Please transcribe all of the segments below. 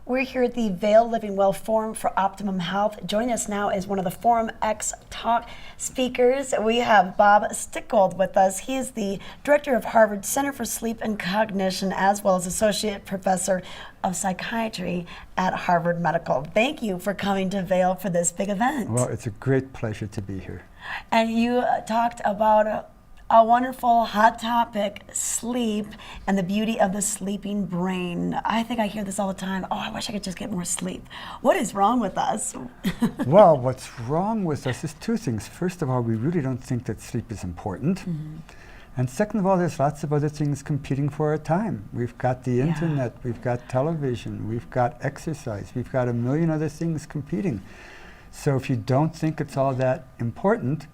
We're here at the Vail Living Well Forum for Optimum Health. Joining us now is one of the Forum X Talk speakers. We have Bob Stickgold with us. He is the director of Harvard Center for Sleep and Cognition, as well as associate professor of psychiatry at Harvard Medical. Thank you for coming to Vail for this big event. Well, it's a great pleasure to be here. And you talked about a wonderful hot topic, sleep, and the beauty of the sleeping brain. I think I hear this all the time. Oh, I wish I could just get more sleep. What is wrong with us? Well, what's wrong with us is two things. First of all, we really don't think that sleep is important. And second of all, there's lots of other things competing for our time. We've got the internet, we've got television, we've got exercise, we've got a million other things competing. So if you don't think it's all that important,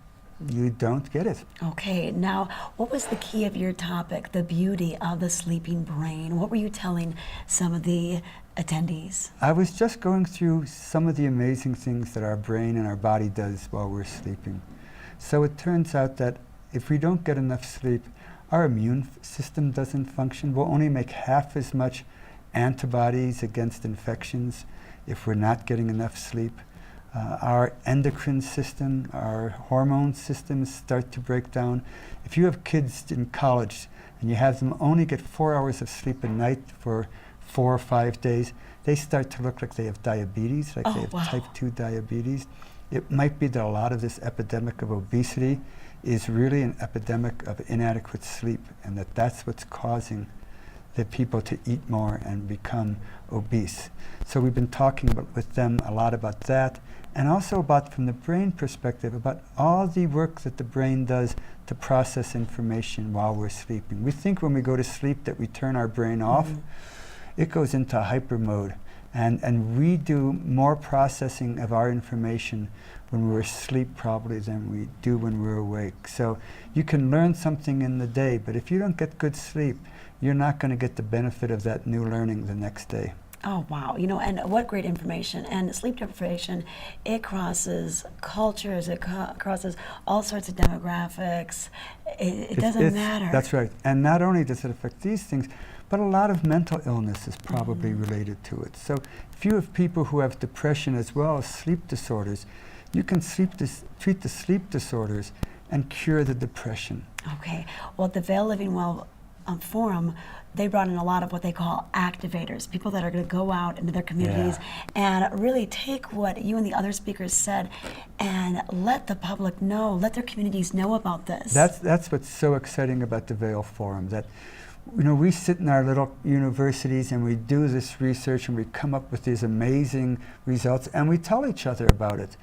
you don't get it. Okay, now what was the key of your topic, the beauty of the sleeping brain? What were you telling some of the attendees? I was just going through some of the amazing things that our brain and our body does while we're sleeping. So it turns out that if we don't get enough sleep, our immune system doesn't function. We'll only make half as much antibodies against infections if we're not getting enough sleep. Our endocrine system, our hormone systems start to break down. If you have kids in college and you have them only get 4 hours of sleep a night for 4 or 5 days, they start to look like they have diabetes, like they have type 2 diabetes. It might be that a lot of this epidemic of obesity is really an epidemic of inadequate sleep, and that's what's causing the people to eat more and become obese. So we've been talking with them a lot about that, and also about, from the brain perspective, about all the work that the brain does to process information while we're sleeping. We think when we go to sleep that we turn our brain off. It goes into hyper mode, and we do more processing of our information when we're asleep probably than we do when we're awake. So you can learn something in the day, but if you don't get good sleep, you're not going to get the benefit of that new learning the next day. Oh, wow. You know, and what great information. And sleep deprivation, it crosses cultures, it crosses all sorts of demographics. It doesn't matter. That's right. And not only does it affect these things, but a lot of mental illness is probably related to it. So if you have people who have depression as well as sleep disorders, you can treat the sleep disorders and cure the depression. Okay. Well, at the Vail Living Well Forum, they brought in a lot of what they call activators, people that are going to go out into their communities and really take what you and the other speakers said and let the public know, let their communities know about this. That's what's so exciting about the Vail Forum, that we sit in our little universities and we do this research and we come up with these amazing results and we tell each other about it,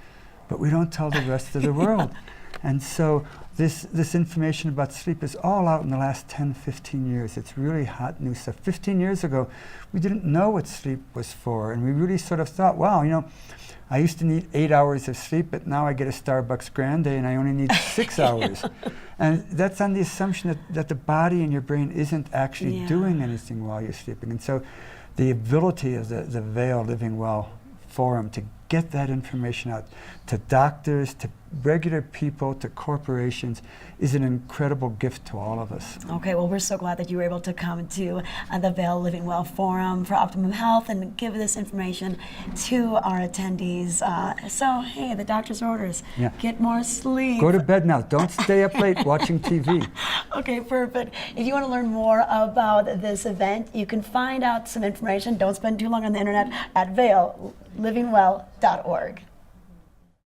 but we don't tell the rest of the world. And so this information about sleep is all out in the last 10, 15 years. It's really hot new stuff. 15 years ago, we didn't know what sleep was for, and we really sort of thought, wow, I used to need 8 hours of sleep, but now I get a Starbucks Grande and I only need 6 hours. And that's on the assumption that the body and your brain isn't actually doing anything while you're sleeping. And so the ability of the Vail Living Well Forum to get that information out to doctors, to regular people, to corporations is an incredible gift to all of us. Okay, well, we're so glad that you were able to come to the Vail Living Well Forum for Optimum Health and give this information to our attendees. So, hey, the doctor's orders, get more sleep. Go to bed now. Don't stay up late watching TV. Okay, perfect. If you want to learn more about this event, you can find out some information. Don't spend too long on the internet at vaillivingwell.org.